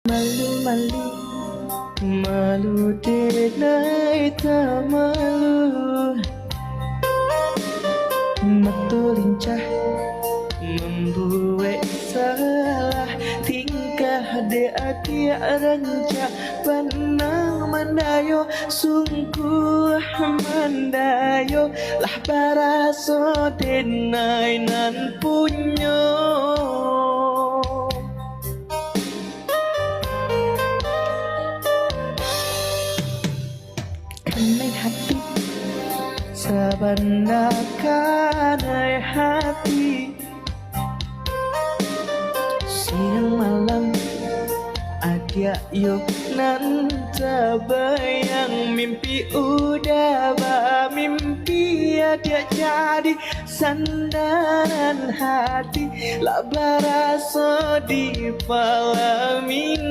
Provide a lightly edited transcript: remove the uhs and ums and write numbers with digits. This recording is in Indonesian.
Malu-malu, malu denai tak malu. Mata lincah membuat salah, tingkah dia rancak panang mandayo, sungguh mandayo lah baraso denai nan punyo. Kanai hati sabana kanai hati, siang malam ada yuk nan terbayang, mimpi udah mimpi ada jadi sandaran hati, lah baraso di palamin.